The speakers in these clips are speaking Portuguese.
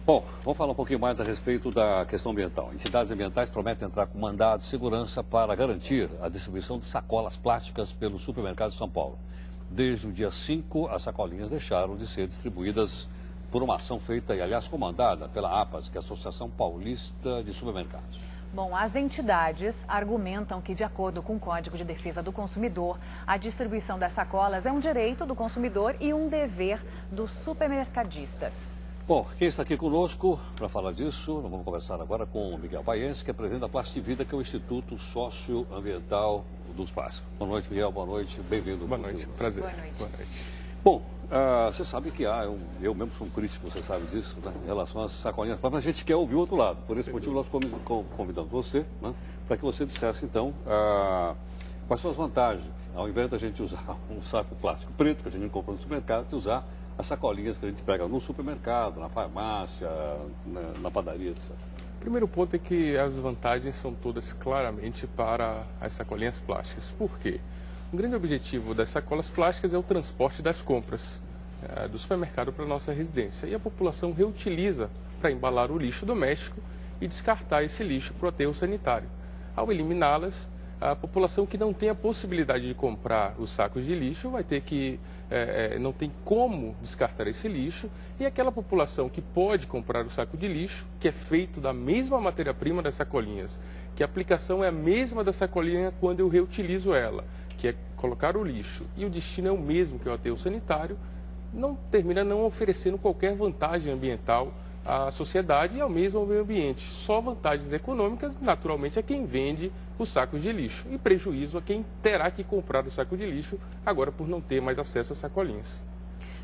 Bom, vamos falar um pouquinho mais a respeito da questão ambiental. Entidades ambientais prometem entrar com mandado de segurança para garantir a distribuição de sacolas plásticas pelos supermercados de São Paulo. Desde o dia 5, as sacolinhas deixaram de ser distribuídas por uma ação feita e, aliás, comandada pela APAS, que é a Associação Paulista de Supermercados. Bom, as entidades argumentam que, de acordo com o Código de Defesa do Consumidor, a distribuição das sacolas é um direito do consumidor e um dever dos supermercadistas. Bom, quem está aqui conosco para falar disso, nós vamos conversar agora com o Miguel Baiense, que é presidente da Plastivida, que é o Instituto Socioambiental dos Plásticos. Boa noite, Miguel, boa noite, bem-vindo. Boa noite, prazer. Boa noite. Boa noite. Bom, você sabe que eu mesmo sou um crítico, você sabe disso, né, em relação às sacolinhas, mas a gente quer ouvir o outro lado. Por esse motivo, nós convidamos você, né, para que você dissesse, então, quais são as vantagens, ao invés da gente usar um saco plástico preto, que a gente compra no supermercado, de usar as sacolinhas que a gente pega no supermercado, na farmácia, na padaria, etc. O primeiro ponto é que as vantagens são todas claramente para as sacolinhas plásticas. Por quê? Um grande objetivo das sacolas plásticas é o transporte das compras do supermercado para a nossa residência. E a população reutiliza para embalar o lixo doméstico e descartar esse lixo para o aterro sanitário. Ao eliminá-las, a população que não tem a possibilidade de comprar os sacos de lixo vai ter que, não tem como descartar esse lixo, e aquela população que pode comprar o saco de lixo, que é feito da mesma matéria-prima das sacolinhas, que a aplicação é a mesma da sacolinha quando eu reutilizo ela, que é colocar o lixo, e o destino é o mesmo que é o aterro sanitário, termina não oferecendo qualquer vantagem ambiental à sociedade e ao mesmo ao meio ambiente. Só vantagens econômicas, naturalmente, a quem vende os sacos de lixo e prejuízo a quem terá que comprar o saco de lixo agora por não ter mais acesso às sacolinhas.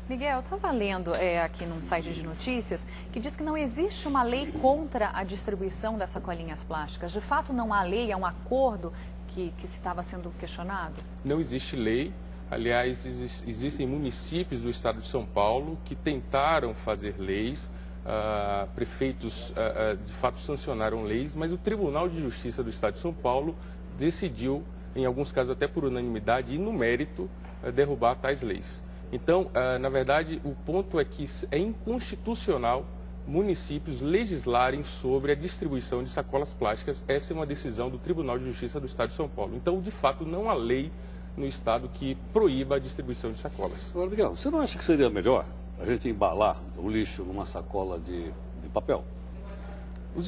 Miguel, eu estava lendo aqui num site de notícias que diz que não existe uma lei contra a distribuição das sacolinhas plásticas. De fato, não há lei, é um acordo que estava sendo questionado? Não existe lei. Aliás, existem municípios do estado de São Paulo que tentaram fazer leis. Prefeitos de fato sancionaram leis, mas o Tribunal de Justiça do Estado de São Paulo decidiu, em alguns casos até por unanimidade e no mérito, derrubar tais leis. Então, na verdade, o ponto é que é inconstitucional municípios legislarem sobre a distribuição de sacolas plásticas. Essa é uma decisão do Tribunal de Justiça do Estado de São Paulo. Então, de fato, não há lei no Estado que proíba a distribuição de sacolas. Agora, Miguel, você não acha que seria melhor a gente embalar o lixo numa sacola de papel?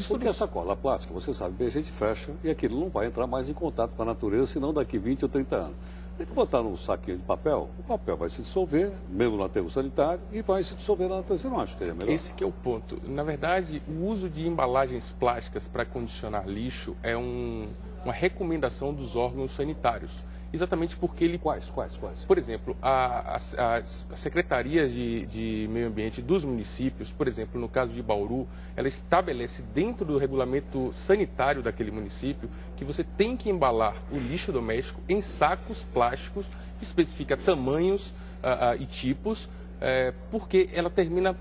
Porque a sacola plástica, você sabe bem, a gente fecha e aquilo não vai entrar mais em contato com a natureza, senão daqui 20 ou 30 anos. Tem que botar num saquinho de papel, o papel vai se dissolver, mesmo no aterro sanitário, e vai se dissolver na natureza. Você não acha que seria melhor? Esse que é o ponto. Na verdade, o uso de embalagens plásticas para condicionar lixo é uma recomendação dos órgãos sanitários. Exatamente porque ele... Quais? Por exemplo, as secretarias de meio ambiente dos municípios, por exemplo, no caso de Bauru, ela estabelece dentro do regulamento sanitário daquele município que você tem que embalar o lixo doméstico em sacos plásticos, especifica tamanhos e tipos, porque ela termina,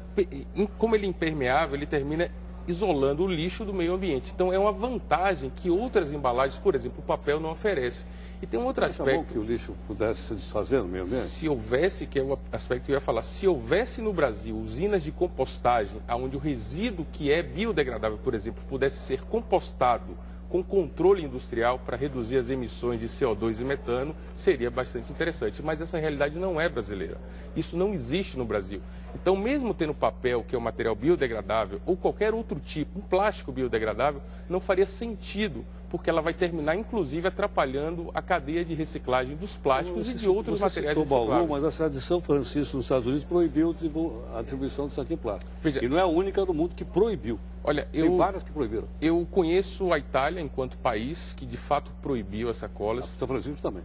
como ele é impermeável, ele termina isolando o lixo do meio ambiente. Então, é uma vantagem que outras embalagens, por exemplo, o papel não oferece. E tem um outro aspecto... bom que o lixo pudesse se desfazer no meio ambiente? Se houvesse, que é o aspecto que eu ia falar, se houvesse no Brasil usinas de compostagem, onde o resíduo que é biodegradável, por exemplo, pudesse ser compostado com controle industrial para reduzir as emissões de CO2 e metano, seria bastante interessante. Mas essa realidade não é brasileira. Isso não existe no Brasil. Então, mesmo tendo papel, que é um material biodegradável, ou qualquer outro tipo, um plástico biodegradável, não faria sentido, porque ela vai terminar, inclusive, atrapalhando a cadeia de reciclagem dos plásticos e de outros materiais recicláveis. Mas a cidade de São Francisco, nos Estados Unidos, proibiu a distribuição de saquinho plástico. Veja, e não é a única do mundo que proibiu. Olha, tem várias que proibiram. Eu conheço a Itália enquanto país que de fato proibiu as sacolas. São Francisco também.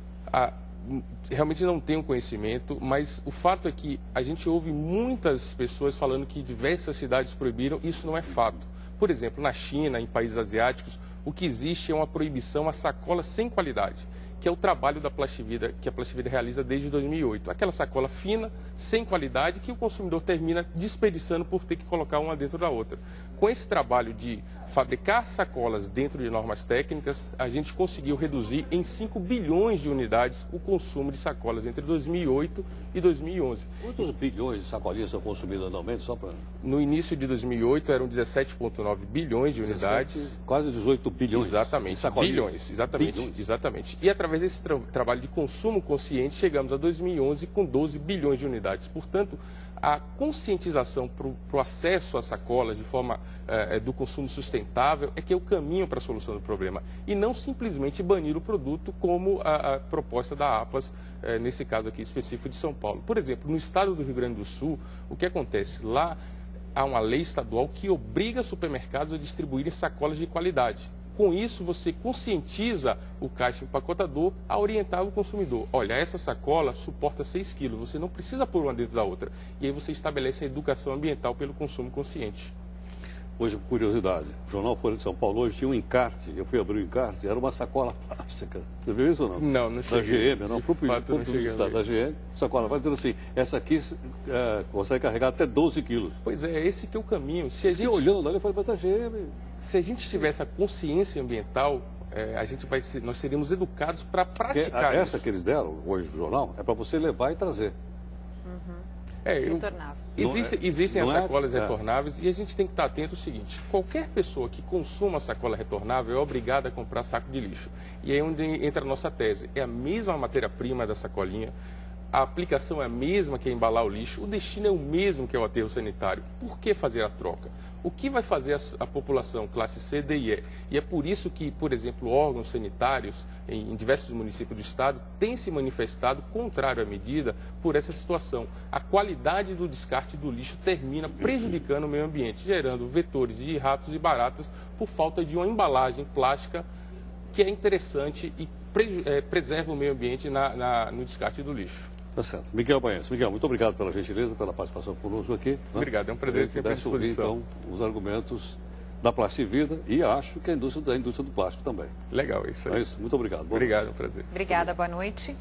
Realmente não tenho conhecimento, mas o fato é que a gente ouve muitas pessoas falando que diversas cidades proibiram, isso não é fato. Por exemplo, na China, em países asiáticos, o que existe é uma proibição a sacolas sem qualidade. que é o trabalho da Plastivida, que a Plastivida realiza desde 2008. Aquela sacola fina, sem qualidade, que o consumidor termina desperdiçando por ter que colocar uma dentro da outra. Com esse trabalho de fabricar sacolas dentro de normas técnicas, a gente conseguiu reduzir em 5 bilhões de unidades o consumo de sacolas entre 2008 e 2011. Quantos bilhões de sacolinhas são consumidas anualmente? Só para... No início de 2008 eram 17,9 bilhões de unidades. Quase 18 bilhões. Exatamente, bilhões, exatamente, Bilhões. exatamente. E através desse trabalho de consumo consciente, chegamos a 2011 com 12 bilhões de unidades. Portanto, a conscientização para o acesso às sacolas de forma do consumo sustentável é que é o caminho para a solução do problema. E não simplesmente banir o produto como a proposta da APAS, nesse caso aqui específico de São Paulo. Por exemplo, no estado do Rio Grande do Sul, o que acontece? Lá há uma lei estadual que obriga supermercados a distribuírem sacolas de qualidade. Com isso, você conscientiza o caixa empacotador a orientar o consumidor. Olha, essa sacola suporta 6 quilos, você não precisa pôr uma dentro da outra. E aí você estabelece a educação ambiental pelo consumo consciente. Hoje, curiosidade, o jornal Folha de São Paulo hoje tinha um encarte, eu fui abrir o encarte, era uma sacola plástica. Você viu isso ou não? Não, não cheguei. Da GM, não, De fato, não cheguei a ver. da GM, sacola, vai dizer assim, essa aqui consegue carregar até 12 quilos. Pois é, esse que é o caminho. Se a Fiquei gente, olhando ali, eu falei, mas da GM... se a gente tiver essa consciência ambiental, nós seríamos educados para praticar Essa isso. que eles deram hoje no jornal é para você levar e trazer. Retornável. Existem as não é- sacolas retornáveis e a gente tem que estar atento ao seguinte: qualquer pessoa que consuma sacola retornável é obrigada a comprar saco de lixo. E aí é onde entra a nossa tese. É a mesma matéria-prima da sacolinha, a aplicação é a mesma que é embalar o lixo, o destino é o mesmo que é o aterro sanitário. Por que fazer a troca? O que vai fazer a população classe C, D e E? E é por isso que, por exemplo, órgãos sanitários em diversos municípios do estado têm se manifestado contrário à medida por essa situação. A qualidade do descarte do lixo termina prejudicando o meio ambiente, gerando vetores de ratos e baratas por falta de uma embalagem plástica que é interessante e preserva o meio ambiente no descarte do lixo. Tá certo. Miguel Baense. Miguel, muito obrigado pela gentileza, pela participação conosco aqui. Né? Obrigado, é um prazer, sempre à pudesse ouvir, disposição. então, os argumentos da Plastivida e acho que a indústria do plástico também. Legal, isso aí. É isso. Muito obrigado. Boa Obrigado, noite. é um prazer. Obrigada, boa noite.